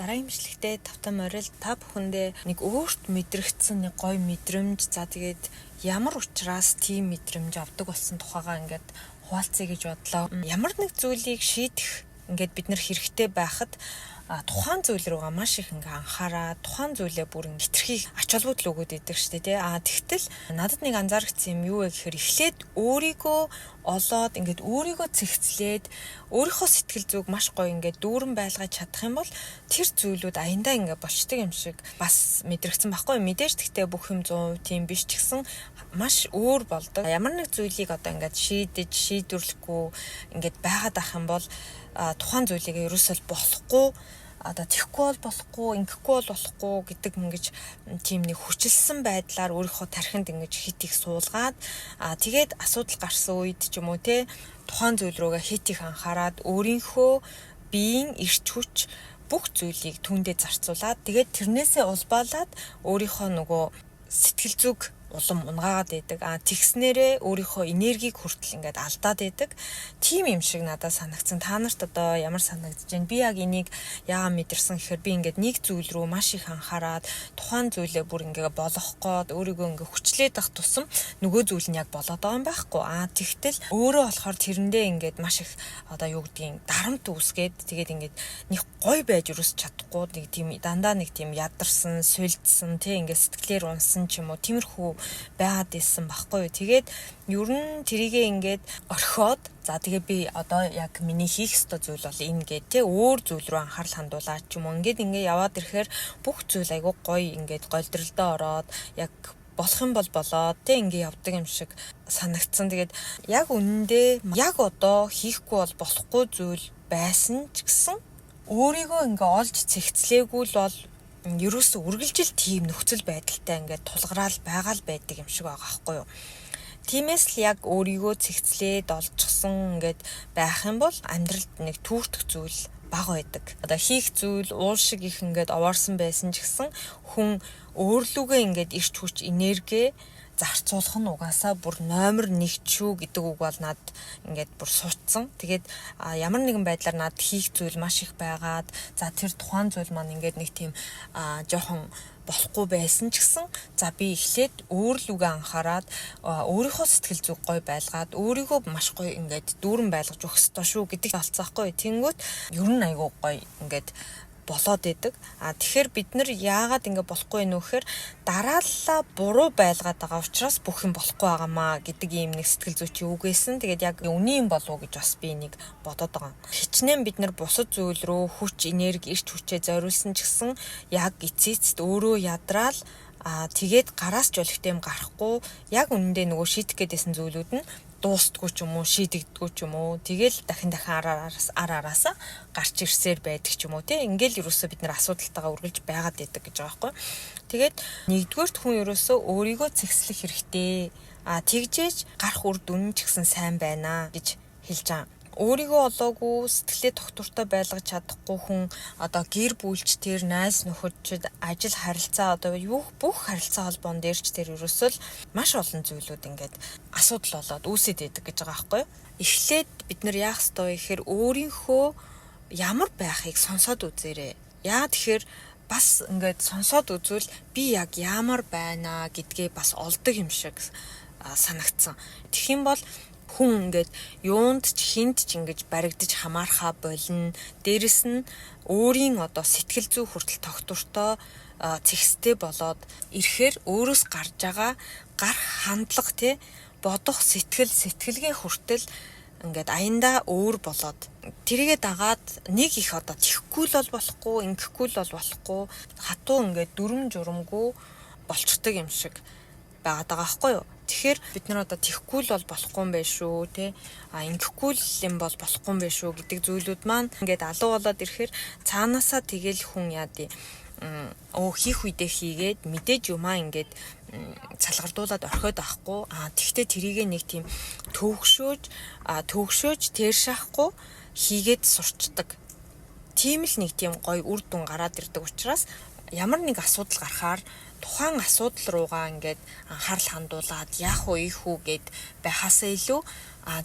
Дараагийн бичлэгтээ тавтан морил та бүхэндээ нэг өөрт мэдрэгдсэн нэг гоё мэдрэмж за тэгээд ямар учраас тийм мэдрэмж авдаг болсон тухайгаа ингээд хуваалцъя гэж бодлоо. Ямар нэг зүйлийг шийдэх ингээд бид нар хэрэгтэй байхад тухайн зүйл рүүгээ маш их ингээ анхаараа тухайн зүйлээ бүр хитрхи ач холбогдол өгөөд идэг штэ тий. Тэгтэл надад нэг анзаарчихсан юм юу вэ гэхээр эхлээд өөрийгөө олоод ингээд өөрийгөө цэгцлээд өөрийнхөө сэтгэл зүг маш гоё ингээд дүүрэн байлгаж чадах юм бол тэр зүйлүүд аяндаа ингээд болчдөг юм шиг бас мэдрэгдсэн байхгүй. Мэдээж гэхдээ бүх юм 100% тийм биш ч гэсэн маш өөр болдог. Ямар нэг зүйлийг одоо ингээд шийдвэрлэхгүй ингээд байгаад ах юм бол тухайн зүйлийг ерөөсөө болохгүй одоо тэхгүй бол болохгүй, ингэхгүй бол болохгүй гэдэг ингэж тийм нэг хүчилсэн байдлаар өөрийнхөө тархинд ингэж хит их суулгаад тэгээд асуудал гарсан үед ч юм уу те тухайн зүйл рүүгээ хит их анхаарад өөрийнхөө биеийн эрч хүч бүх зүйлийг түндэ зарцуулаад тэгээд тэрнээсээ улбаалаад өөрийнхөө нөгөө сэтгэл зүг улам унгаагаад байдаг. Тэгснээрээ өөрийнхөө энергийг хүртэл ингээд алдаад байдаг. Тийм юм шиг надад санагдсан. Та нарт одоо ямар санагдаж байна? Би яг энийг яагаад мэдэрсэн гэхээр би ингээд нэг зүйл рүү маш их анхаарад тухайн зүйлээ бүр ингээд болгох гээд өөрийгөө ингээд хүчлээд ах тусам нөгөө зүйл нь яг болоод байгаа юм байхгүй. Тэгтэл өөрөө болохоор тэрэндээ ингээд маш их одоо юу гэдгийг дарамт үүсгээд тэгээд ингээд нэг гой байж өрөөс чадахгүй нэг тийм дандаа нэг тийм ядарсан, сулдсан тий ингээд сэтгэлээр унсан ч юм уу тиймэрхүү байгаад исэн баггүй. Тэгээд ер нь тэрийгээ ингээд орхиод за тэгээ би одоо яг миний хийх ёстой зүйл бол энэ гэдэг тий өөр зүйл рүү анхаарал хандуулаад ч юм уу ингээд яваад ирэхээр бүх зүйл айгүй гоё ингээд голдролдоо ороод яг болох юм бол болоод тий ингээд явдаг юм шиг санагдсан. Тэгээд яг үнэндээ яг одоо хийхгүй бол болохгүй зүйл байсан ч гэсэн өөрийгөө ингээд олж цэгцлээгүй л бол ерөөсөө үргэлжил тийм нөхцөл байдалтай ингээд тулгараал байгаа л байдаг юм шиг байгаа байхгүй юу. Тиймээс л яг өөрийгөө цэгцлээд олжчихсан ингээд байх юм бол амьдралд нэг түүртэх зүйл бага байдаг. Одоо хийх зүйл уул шиг их ингээд овоорсон байсан ч гэсэн хүн өөрлөгөө ингээд ирч хүч энерги зарцуулах нь угаасаа бүр номер 1 шүү гэдэг үг бол над ингээд бүр суутсан. Тэгээд ямар нэгэн байдлаар над хийх зүйл маш их байгаад за тэр тухайн зүйл маань ингээд нэг тийм жоохон болохгүй байсан ч гэсэн за би эхлээд өөрлөгөө анхаарад өөрийнхөө сэтгэл зүг гой байлгаад өөрийгөө маш гой ингээд дүүрэн байлгаж өгөх ёстой шүү гэдэг болцсоохгүй. Тэнгүүт ер нь айгүй гой ингээд болоод идэг. Тэгэхээр бид нар яагаад ингэ болохгүй нөх гэхээр дарааллаа буруу байлгаад байгаа учраас бүх юм болохгүй байгаамаа гэдэг ийм нэг сэтгэл зүйч үгээсэн. Тэгээд яг үний юм болов уу гэж бас би нэг бодоод байгаа. Хичнээн бид нар бусад зүйл рүү хүч, энерги, эрч хүчээ зориулсан ч гэсэн яг эцээцт өөрөө ядраал тэгээд гараас ч олигтой юм гарахгүй яг үнэндээ нөгөө шийдэх гээдсэн зүйлүүд нь дуустгүй ч юм уу шийдэгддэггүй ч юм уу тэгэл дахин араасаа гарч ирсээр байдаг ч юм уу тий ингээл ерөөсөө бид нар асуудалтайгаа үргэлж байгаад байдаг гэж байгаа байхгүй. Тэгээд нэгдүгээрт хүн ерөөсөө өөрийгөө цэгцлэх хэрэгтэй. Тэгжээж гарах үр дүн ч гэсэн сайн байна гэж хэлж байгаа. Өөрийгөө олоогүй сэтгэлээ тогтвортой байлгаж чадахгүй хүн одоо гэр бүлч тэр найз нөхөдчд ажил харилцаа одоо бүх харилцаа холбоон дээр ч тэр ерөөсөө маш олон зүйлүүд ингээд асуудал болоод үүсэт байдаг гэж байгаа байхгүй. Эхлээд бид нар яах ёстой вэ гэхээр өөрийнхөө ямар байхыг сонсоод үзээрэй. Яа тэгэхээр бас ингээд сонсоод үзвэл би яг ямар байна гэдгээ бас олдог юм шиг санагдсан. Тэгэх юм бол хүн ингээд юунд ч хинт ч ингэж баригдаж хамаархаа болно. Дээрэс нь өөрийн одоо сэтгэл зүй хүртэл тогтвортой цэгцтэй болоод ирэхээр өөрөөс гарч байгаа гарах хандлага тий бодох сэтгэлгээ хүртэл ингээд аяндаа өөр болоод тэрийгэ дагаад нэг их одоо тихгүй л бол болохгүй, ингэхгүй л бол болохгүй хатуу ингээд дүрм журамгүй болцдог юм шиг байгаад байгаа байхгүй юу. Тэгэхээр бид нар одоо тихгүй л бол болохгүй юм байна шүү тий ингэхгүй л юм бол болохгүй юм байна шүү гэдэг зүйлүүд маань ингээд алуу болоод ирэхээр цаанаасаа тэгэл хүн яа тий хийх үедээ хийгээд мэдээж юмаа ингээд цалгардуулаад орхиод авахгүй тэгтээ тэрийгэ нэг тийм төгшөөж тэр шахахгүй хийгээд сурчдаг. Тийм л нэг тийм гоё үр дүн гараад ирдэг учраас ямар нэг асуудал гарахаар тухайн асуудал руугаа ингээд анхаарал хандуулад яах вэ ийх үү гэд байхасаа илүү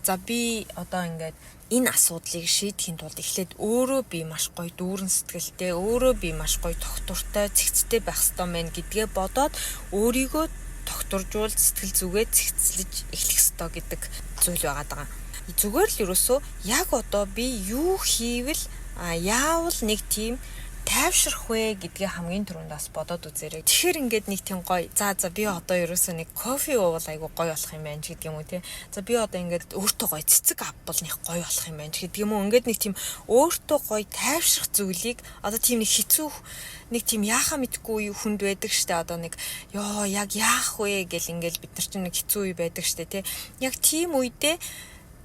за би одоо ингээд энэ асуудлыг шийдэхийн тулд эхлээд өөрөө би маш гоё дүүрэн сэтгэлтэй, өөрөө би маш гоё тогтвортой, цэгцтэй байх ёстой мэн гэдгээ бодоод өөрийгөө тогтворжуул сэтгэл зүгээ цэгцлэж эхлэх ёстой гэдэг зүйл байгаа даа. Зүгээр л ерөөсөө яг одоо би юу хийвэл яавал нэг тийм тайвшрах вэ гэдгээ хамгийн түрүүнд бас бодоод үзээрэй. Тэгэхээр ингээд нэг тийм гоё. За би одоо ерөөсөө нэг кофе уувал айгу гоё болох юм байна ч гэдэг юм уу те. За би одоо ингээд өөртөө гоё цэцэг авбал нэг гоё болох юм байна ч гэдэг юм уу. Ингээд нэг тийм өөртөө гоё тайвшрах зүйлийг одоо тийм нэг хэцүү нэг тийм яахаа мэдгүй хүнд байдаг штэ. Одоо нэг ёо яг яах вэ гэл ингээд бид нар чинь нэг хэцүү үе байдаг штэ те. Яг тийм үедээ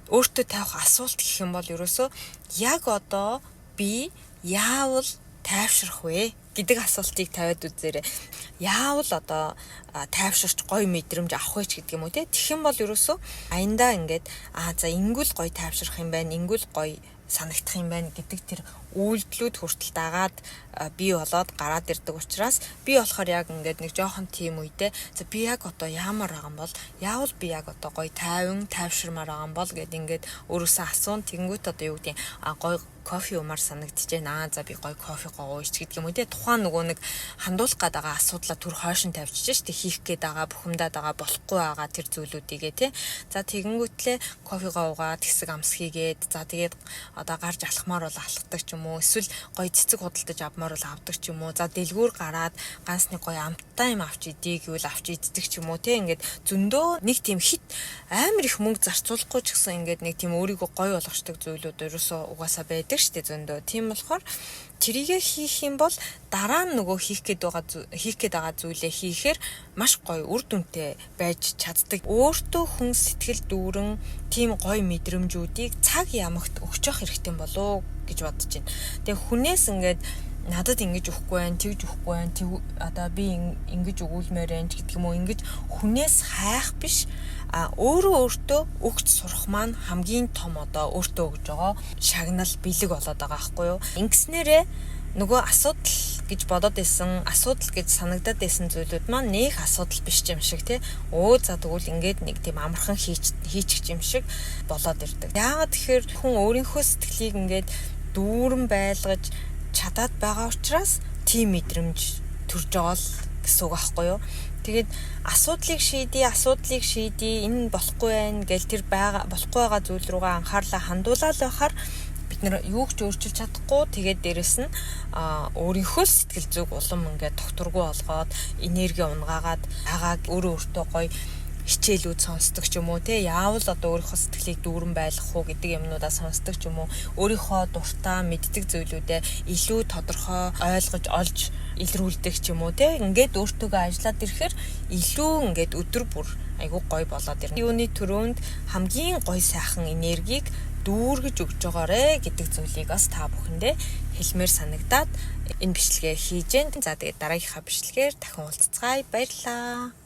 өөртөө тавих асуулт гэх юм бол ерөөсөө яг одоо би яавал тайвшрах вэ гэдэг асуултыг тавиад үзээрэй. Яавал одоо тайвширч гоё мэдрэмж авах вэ ч гэдэг юм уу те. Тэгэх юм бол ерөөсөө аяндаа ингээд за ингүүл гоё тайвшрах юм байна, ингүүл гоё санагдах юм байна гэдэг тэр үйлдэлүүд хүртэл дагаад бий болоод гараад ирдэг учраас би болохоор яг ингээд нэг жоохон тийм үедээ за би яг одоо яамаар байгаа юм бол яавал би яг одоо гоё тайвширмаар байгаа юм бол гэд ингээд өөрөөсөө асуун тэгэнгүүт одоо юу гэдэг гоё кофе уумаар санагдчихээн. За би гоё кофе гоогооч гэдэг юм уу те. Тухайн нөгөө нэг хандуулах гээд байгаа асуудлаа түр хойшин тавьчихж штэ хийх гээд байгаа бухимдаад байгаа болохгүй байгаа тэр зүйлүүдийгээ те. За тэгэнгүүтлээ кофе гоогоо тэгсэг амс хийгээд за тэгээд одоо гарч алхмаар бол алхдаг ч юм уу. Эсвэл гоё цэцэг худалдаж авмаар бол авдаг ч юм уу. За дэлгүүр гараад ганц нэг гоё амттай юм авч идэх гэвэл авч иддэг ч юм уу те. Ингээд зөндөө нэг тийм хит амар их мөнгө зарцуулахгүй ч гэсэн ингээд нэг тийм өөрийгөө гоё болгочдаг зүйлүүд ерөөсөө угаасаа байдаг штэ зөндөө. Тийм болохоор тэрийгэ хийх юм бол дараа нь нөгөө хийх гээд байгаа зүйлээ хийхээр маш гоё үр дүнтэй байж чаддаг. Өөртөө хүн сэтгэл дүүрэн тийм гоё мэдрэмжүүдийг цаг ямагт өгч явах хэрэгтэй болоо гэж бодож байна. Тэгээ хүнээс ингээд надад ингэж өгөхгүй байх, тэгж өгөхгүй байх, одоо би ингэж өгүүлмээр байна гэдэг юм уу. Ингэж хүнээс хайх биш өөртөө өгч сурах маань хамгийн том одоо өөртөө өгж байгаа шагнал бэлэг болоод байгаа байхгүй юу. Ингэснээрээ нөгөө асуудал гэж бодоод исэн, асуудал гэж санагдаад исэн зүйлүүд маань нэг асуудал биш юм шиг тий. За тэгвэл ингээд нэг тийм амархан хийчих юм шиг болоод ирдэг. Яагаад тэгэхээр хүн өөрийнхөө сэтгэлийг ингээд дүүрэн байлгаж чадаад байгаа учраас тийм мэдрэмж төрж байгаа л гэсэн үг байхгүй юу. Тэгээд асуудлыг шийдээ энэ болохгүй байх гэл тэр болохгүй байгаа зүйл рүүгээ анхаарлаа хандуулаад байхаар бид нэр юу ч өөрчилж чадахгүй. Тэгээд дээрэс нь өөрийнхөө сэтгэл зүг улам ингээд тогтворгүй болгоод энерги унгаагаад өөртөө гоё хичээлүүд сонсдог ч юм уу те. Яавал одоо өөрийнхөө сэтгэлийг дүүрэн байлгах уу гэдэг юмнуудаа сонсдог ч юм уу. Өөрийнхөө дуртай мэддэг зүйлүүдээ илүү тодорхой ойлгож олж илрүүлдэг ч юм уу те. Ингээд өөртөөгөө ажиллаад ирэхээр илүү ингээд өдөр бүр айгүй гоё болоод ирнэ. Юуны төрөнд хамгийн гоё сайхан энергийг дүүргэж өгж байгаарэ гэдэг зүйлийг бас та бүхэндээ хэлмээр санагдаад энэ бичлэгээ хийж гэн. За тэгээд дараагийнхаа бичлэгээр дахин уулзцгаая. Баярлалаа.